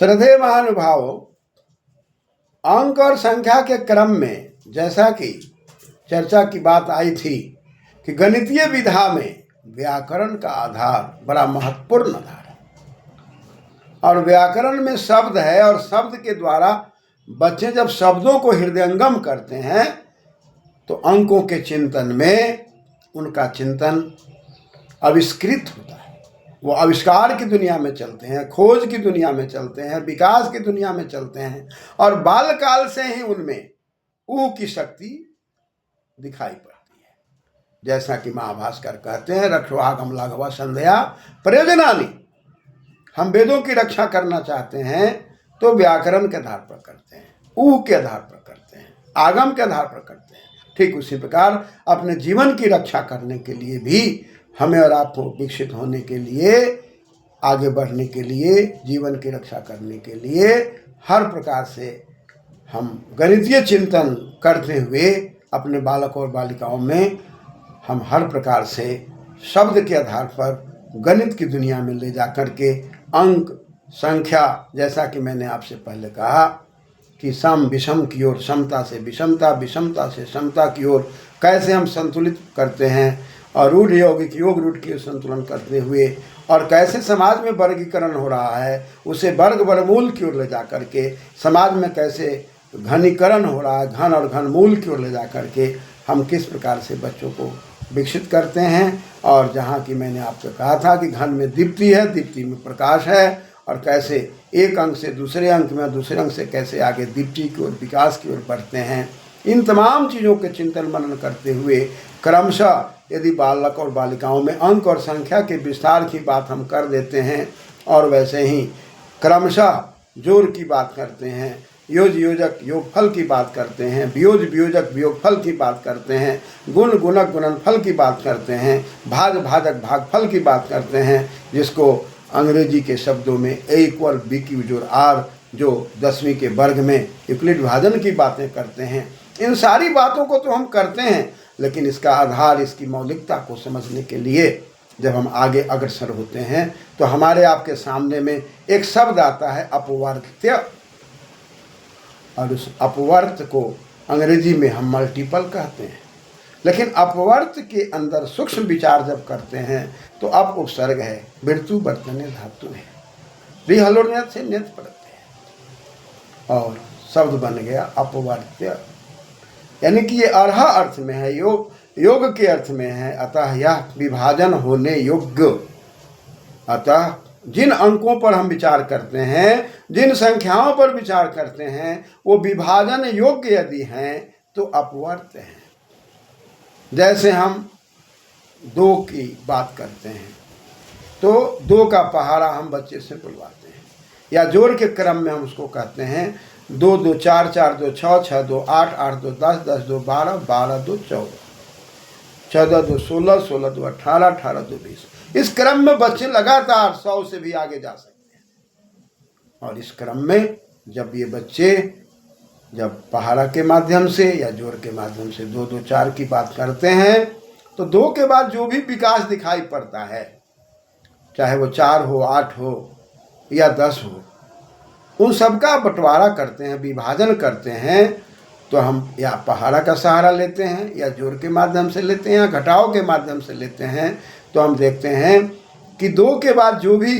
श्रद्धेय महानुभावों, अंक और संख्या के क्रम में जैसा कि चर्चा की बात आई थी कि गणितीय विधा में व्याकरण का आधार बड़ा महत्वपूर्ण आधार है, और व्याकरण में शब्द है, और शब्द के द्वारा बच्चे जब शब्दों को हृदयंगम करते हैं तो अंकों के चिंतन में उनका चिंतन आविष्कृत होता है। वो आविष्कार की दुनिया में चलते हैं, खोज की दुनिया में चलते हैं, विकास की दुनिया में चलते हैं, और बालकाल से ही उनमें ऊ की शक्ति दिखाई पड़ती है। जैसा कि महाभास्कर कहते हैं, रक्षवागम लाघवा संध्या प्रयोजनानि। हम वेदों की रक्षा करना चाहते हैं तो व्याकरण के आधार पर करते हैं, ऊ के आधार पर करते हैं, आगम के आधार पर करते हैं। ठीक उसी प्रकार अपने जीवन की रक्षा करने के लिए भी हमें और आपको विकसित होने के लिए, आगे बढ़ने के लिए, जीवन की रक्षा करने के लिए हर प्रकार से हम गणितीय चिंतन करते हुए अपने बालकों और बालिकाओं में हम हर प्रकार से शब्द के आधार पर गणित की दुनिया में ले जा कर के अंक संख्या, जैसा कि मैंने आपसे पहले कहा कि सम विषम की ओर, समता से विषमता, विषमता से समता की ओर कैसे हम संतुलित करते हैं, और रूढ़ यौगिक योग रूढ़ के संतुलन करते हुए, और कैसे समाज में वर्गीकरण हो रहा है उसे वर्ग वर्गमूल की ओर ले जा कर के समाज में कैसे घनीकरण हो रहा है, घन और घनमूल की ओर ले जा कर के हम किस प्रकार से बच्चों को विकसित करते हैं। और जहाँ की मैंने आपसे कहा था कि घन में दीप्ति है, दीप्ति में प्रकाश है, और कैसे एक अंक से दूसरे अंक में, दूसरे अंक से कैसे आगे दीप्ति की ओर, विकास की ओर बढ़ते हैं। इन तमाम चीज़ों के चिंतन मनन करते हुए क्रमशः यदि बालक और बालिकाओं में अंक और संख्या के विस्तार की बात हम कर देते हैं, और वैसे ही क्रमशः जोड़ की बात करते हैं, योज योजक योगफल की बात करते हैं, वियोज वियोजक वियोगफल की बात करते हैं, गुण गुणक गुणनफल की बात करते हैं, भाज भाजक भागफल की बात करते हैं, जिसको अंग्रेजी के शब्दों में A = B/R, जो 10वीं के वर्ग में यूक्लिड विभाजन की बातें करते हैं। इन सारी बातों को तो हम करते हैं, लेकिन इसका आधार, इसकी मौलिकता को समझने के लिए जब हम आगे अग्रसर होते हैं तो हमारे आपके सामने में एक शब्द आता है अपवर्त्य, और उस अपवर्त को अंग्रेजी में हम मल्टीपल कहते हैं। लेकिन अपवर्त के अंदर सूक्ष्म विचार जब करते हैं तो अप उपसर्ग है, मृत्यु वर्तने धातु है, रिहलोन्यत से नियत पड़ते हैं, और शब्द बन गया अपवर्त्य। यानी कि ये अर्ह अर्थ में है, योग के अर्थ में है, अतः यह विभाजन होने योग्य। अतः जिन अंकों पर हम विचार करते हैं, जिन संख्याओं पर विचार करते हैं, वो विभाजन योग्य यदि हैं तो अपवर्त हैं। जैसे हम 2 की बात करते हैं तो 2 का पहाड़ा हम बच्चे से बुलवाते हैं, या जोड़ के क्रम में हम उसको कहते हैं 2 2 4 4 2 6 6 2 8 8 2 10 10 2 12 12 2 14 14 2 16 16 2 18 18 2 20। इस क्रम में बच्चे लगातार 100 से भी आगे जा सकते हैं। और इस क्रम में जब ये बच्चे जब पहाड़ा के माध्यम से या जोड़ के माध्यम से 2 2 4 की बात करते हैं तो 2 के बाद जो भी विकास दिखाई पड़ता है, चाहे वो 4 हो, 8 हो या 10 हो, उन सबका बंटवारा करते हैं, विभाजन करते हैं। तो हम या पहाड़ा का सहारा लेते हैं, या जोड़ के माध्यम से लेते हैं, या घटाव के माध्यम से लेते हैं, तो हम देखते हैं कि 2 के बाद जो भी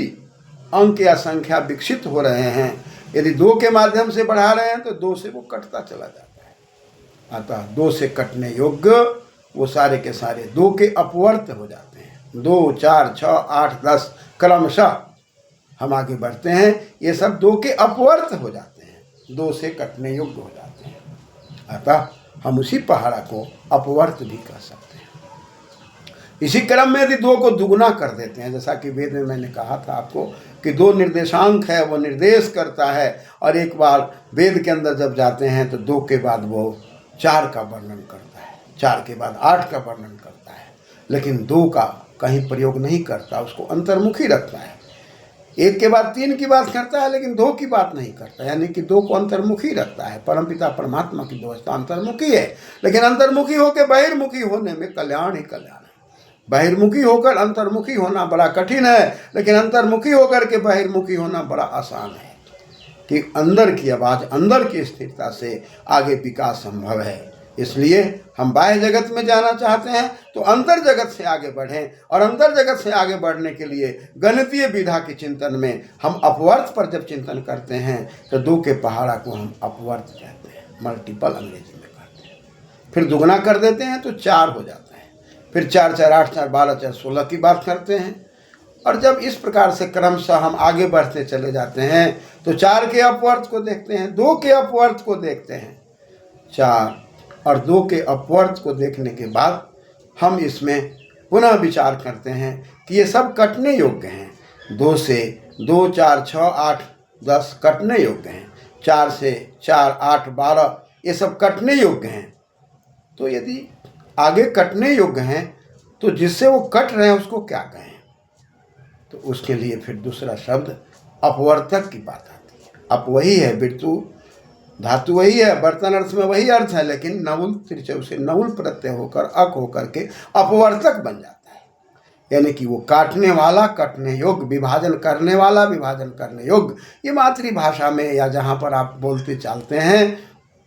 अंक या संख्या विकसित हो रहे हैं, यदि 2 के माध्यम से बढ़ा रहे हैं तो 2 से वो कटता चला जाता है। अतः 2 से कटने योग्य वो सारे के सारे 2 के अपवर्त हो जाते हैं। 2 4 6 8 10 क्रमशः हम आगे बढ़ते हैं, ये सब 2 के अपवर्त हो जाते हैं, 2 से कटने योग्य हो जाते हैं। अतः हम उसी पहाड़ा को अपवर्त भी कह सकते हैं। इसी क्रम में यदि 2 को दुगुना कर देते हैं, जैसा कि वेद में मैंने कहा था आपको कि 2 निर्देशांक है, वो निर्देश करता है, और एक बार वेद के अंदर जब जाते हैं तो 2 के बाद वो 4 का वर्णन करता है, 4 के बाद 8 का वर्णन करता है, लेकिन 2 का कहीं प्रयोग नहीं करता, उसको अंतर्मुखी रखता है। 1 के बाद 3 की बात करता है, लेकिन 2 की बात नहीं करता, यानी कि 2 को अंतर्मुखी रखता है। परमपिता परमात्मा की व्यवस्था अंतर्मुखी है, लेकिन अंतर्मुखी होकर बहिर्मुखी होने में कल्याण ही कल्याण है। बहिर्मुखी होकर अंतर्मुखी होना बड़ा कठिन है, लेकिन अंतर्मुखी होकर के बहिर्मुखी होना बड़ा आसान है। कि अंदर की आवाज़, अंदर की स्थिरता से आगे विकास संभव है। इसलिए हम बाह्य जगत में जाना चाहते हैं तो अंतर जगत से आगे बढ़ें, और अंतर जगत से आगे बढ़ने के लिए गणितीय विधा के चिंतन में हम अपवर्त पर जब चिंतन करते हैं तो 2 के पहाड़ा को हम अपवर्त कहते हैं, मल्टीपल अंग्रेजी में कहते हैं। फिर दुगना कर देते हैं तो 4 हो जाता है, फिर 4 4 8 4 12 4 16 की बात करते हैं। और जब इस प्रकार से क्रमशः हम आगे बढ़ते चले जाते हैं तो 4 के अपवर्त को देखते हैं, 2 के अपवर्त को देखते हैं, 4 और 2 के अपवर्त को देखने के बाद हम इसमें पुनः विचार करते हैं कि ये सब कटने योग्य हैं। 2 से 2 4 6 8 10 कटने योग्य हैं, 4 से 4 8 12 ये सब कटने योग्य हैं। तो यदि आगे कटने योग्य हैं तो जिससे वो कट रहे हैं उसको क्या कहें? तो उसके लिए फिर दूसरा शब्द अपवर्तक की बात आती है। अप वही है, बिरतु धातु वही है, बर्तन अर्थ में वही अर्थ है, लेकिन नवुल त्रिचव से नवुल प्रत्यय होकर अक होकर के अपवर्तक बन जाता है। यानी कि वो काटने वाला, कटने योग्य, विभाजन करने वाला, विभाजन करने योग्य। ये मातृभाषा में या जहाँ पर आप बोलते चालते हैं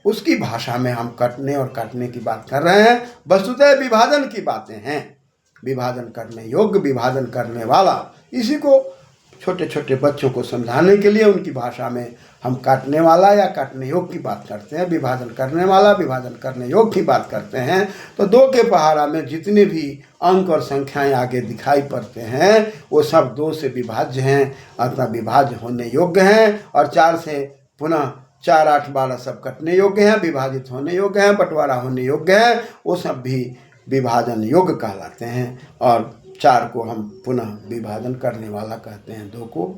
उसकी भाषा में हम कटने और काटने की बात कर रहे हैं। वस्तुतः विभाजन की बातें हैं, विभाजन करने योग्य, विभाजन करने वाला। इसी को छोटे छोटे बच्चों को समझाने के लिए उनकी भाषा में हम काटने वाला या काटने योग्य की बात करते हैं, विभाजन करने वाला, विभाजन करने योग्य की बात करते हैं। तो 2 के पहाड़ा में जितने भी अंक और संख्याएं आगे दिखाई पड़ते हैं वो सब 2 से विभाज्य हैं, अर्थात विभाज्य होने योग्य हैं। और 4 से पुनः 4 8 12 सब कटने योग्य हैं, विभाजित होने योग्य हैं, बंटवारा होने योग्य हैं, वो सब भी विभाजन योग्य कहलाते हैं। और 4 को हम पुनः विभाजन करने वाला कहते हैं, 2 को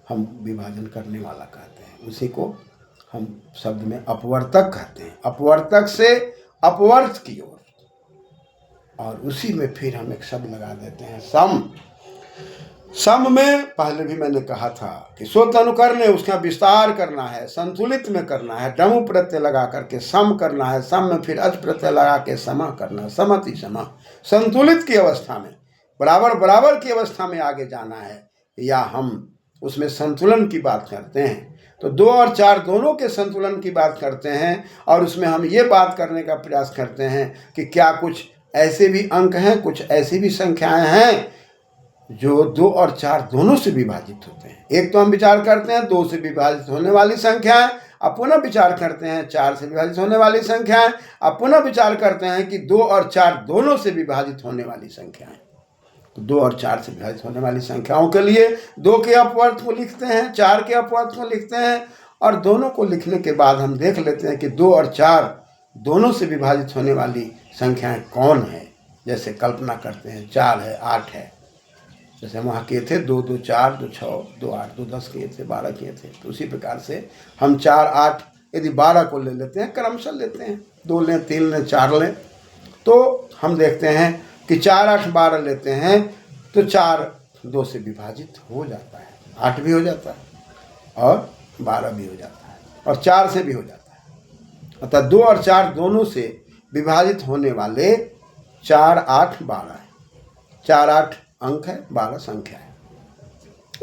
हम विभाजन करने वाला कहते हैं। उसी को हम शब्द में अपवर्तक कहते हैं, अपवर्तक से अपवर्त की ओर। और उसी में फिर हम एक शब्द लगा देते हैं सम। सम में पहले भी मैंने कहा था कि स्वतः अनुकरण, उसका विस्तार करना है, संतुलित में करना है, डमु प्रत्यय लगा करके सम करना है, सम में फिर अज प्रत्यय लगा के समा करना है, समति समा, संतुलित की अवस्था में, बराबर बराबर की अवस्था में आगे जाना है। या हम उसमें संतुलन की बात करते हैं तो 2 और 4 दोनों के संतुलन की बात करते हैं। और उसमें हम ये बात करने का प्रयास करते हैं कि क्या कुछ ऐसे भी अंक हैं, कुछ ऐसी भी संख्याएं हैं जो 2 और 4 दोनों से विभाजित होते हैं। एक तो हम विचार करते हैं 2 से विभाजित होने वाली संख्याएं, अब पुनः विचार करते हैं 4 से विभाजित होने वाली संख्याएं, अब पुनः विचार करते हैं कि 2 और 4 दोनों से विभाजित होने वाली संख्याएं। तो 2 और 4 से विभाजित होने वाली संख्याओं के लिए 2 के अपवर्त को लिखते हैं, 4 के अपवर्त को लिखते हैं। और दोनों को लिखने के बाद हम देख लेते हैं कि 2 और 4 दोनों से विभाजित होने वाली संख्याएं कौन है। जैसे कल्पना करते हैं 4 है, 8 है, जैसे हम वहाँ किए थे 2 2 4 2 6 2 8 2 10 किए थे, 12 किए थे। तो उसी प्रकार से हम 4 8 यदि 12 को ले लेते हैं, क्रमशः लेते हैं, 2 लें, 3 लें, 4 लें, तो हम देखते हैं कि 4 8 12 लेते हैं तो 4 2 से विभाजित हो जाता है, 8 भी हो जाता है और 12 भी हो जाता है और 4 से भी हो जाता है। अतः 2 और 4 दोनों से विभाजित होने वाले 4 8 12 है। 4 8 अंक है, 12 संख्या है।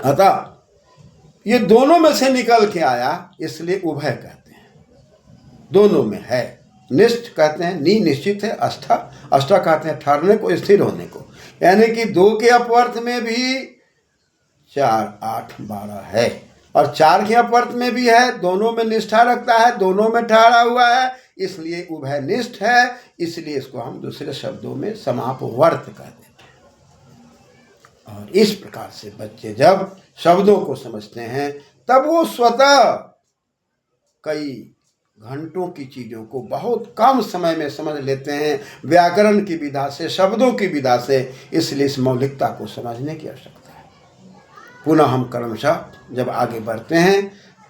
अतः ये दोनों में से निकल के आया, इसलिए उभय कहते हैं, दोनों में है। निष्ठ कहते हैं, नी निश्चित है, अष्टा अष्टा कहते हैं ठहरने को, स्थिर होने को। यानी कि 2 के अपवर्त में भी 4 8 12 है और 4 के अपवर्त में भी है, दोनों में निष्ठा रखता है, दोनों में ठहरा हुआ है, इसलिए उभय निष्ठ है। इसलिए इसको हम दूसरे शब्दों में समापवर्त कहते हैं। और इस प्रकार से बच्चे जब शब्दों को समझते हैं तब वो स्वतः कई घंटों की चीज़ों को बहुत कम समय में समझ लेते हैं, व्याकरण की विधा से, शब्दों की विधा से। इसलिए इस मौलिकता को समझने की आवश्यकता है। पुनः हम क्रमशः जब आगे बढ़ते हैं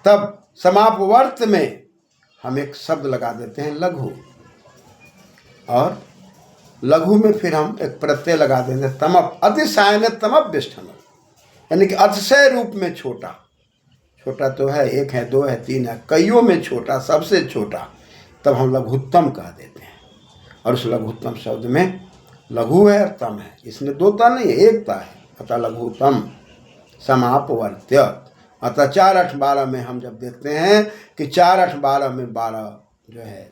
तब समापवर्त में हम एक शब्द लगा देते हैं लघु, और लघु में फिर हम एक प्रत्यय लगा देते हैं तमप, अतिशयन तमप विष्ठम, यानी कि अतिशय रूप में छोटा। छोटा तो है, 1 है, 2 है, 3 है, कईयों में छोटा, सबसे छोटा, तब हम लघुत्तम कह देते हैं। और उस लघुत्तम शब्द में लघु है और तम है, इसमें 2ता नहीं है, 1ता है। अतः लघुत्तम समापवर्त्य। अतः 4 8 12 में हम जब देखते हैं कि 4 8 12 में 12 जो है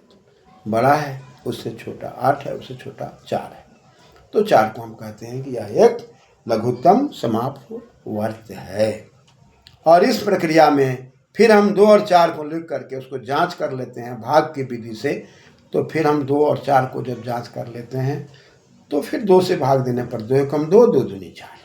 बड़ा है, उससे छोटा 8 है, उससे छोटा 4 है, तो 4 को हम कहते हैं कि यह एक लघुत्तम समापवर्त है। और इस प्रक्रिया में फिर हम 2 और 4 को लिख करके उसको जांच कर लेते हैं भाग की विधि से। तो फिर हम 2 और 4 को जब जांच कर लेते हैं तो फिर 2 से भाग देने पर 2 एकम 2, 2 दूनी 4,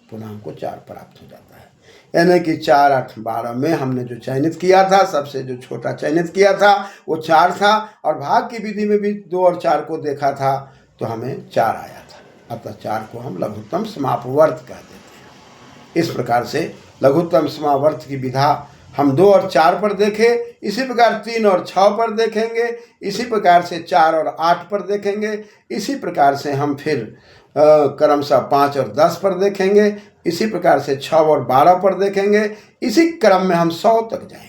पुनः हमको 4 प्राप्त हो जाता है। यानी कि 4 8 12 में हमने जो चयनित किया था, सबसे जो छोटा चयनित किया था वो 4 था, और भाग की विधि में भी 2 और 4 को देखा था तो हमें 4 आया था। अतः 4 को हम लघुत्तम समापवर्त कह देते हैं। इस प्रकार से लघुत्तम समावर्त की विधा हम 2 और 4 पर देखे, इसी प्रकार 3 और 6 पर देखेंगे, इसी प्रकार से 4 और 8 पर देखेंगे, इसी प्रकार से हम फिर क्रमशः 5 और 10 पर देखेंगे, इसी प्रकार से 6 और 12 पर देखेंगे, इसी क्रम में हम 100 तक जाएंगे।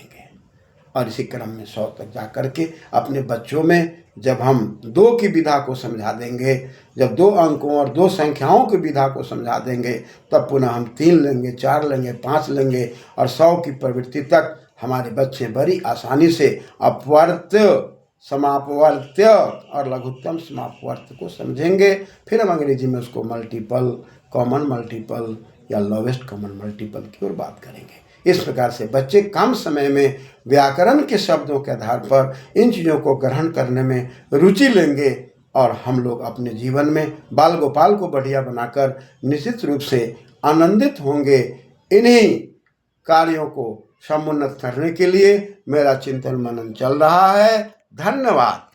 और इसी क्रम में 100 तक जा करके अपने बच्चों में जब हम 2 की विधा को समझा देंगे, जब 2 अंकों और 2 संख्याओं की विधा को समझा देंगे, तब पुनः हम 3 लेंगे, 4 लेंगे, 5 लेंगे, और 100 की प्रवृत्ति तक हमारे बच्चे बड़ी आसानी से अपवर्त, समापवर्त्य और लघुत्तम समापवर्त को समझेंगे। फिर हम अंग्रेजी में उसको मल्टीपल, कॉमन मल्टीपल या लोवेस्ट कॉमन मल्टीपल की ओर बात करेंगे। इस प्रकार से बच्चे कम समय में व्याकरण के शब्दों के आधार पर इन चीज़ों को ग्रहण करने में रुचि लेंगे, और हम लोग अपने जीवन में बाल गोपाल को बढ़िया बनाकर निश्चित रूप से आनंदित होंगे। इन्हीं कार्यों को समुन्नत करने के लिए मेरा चिंतन मनन चल रहा है। धन्यवाद।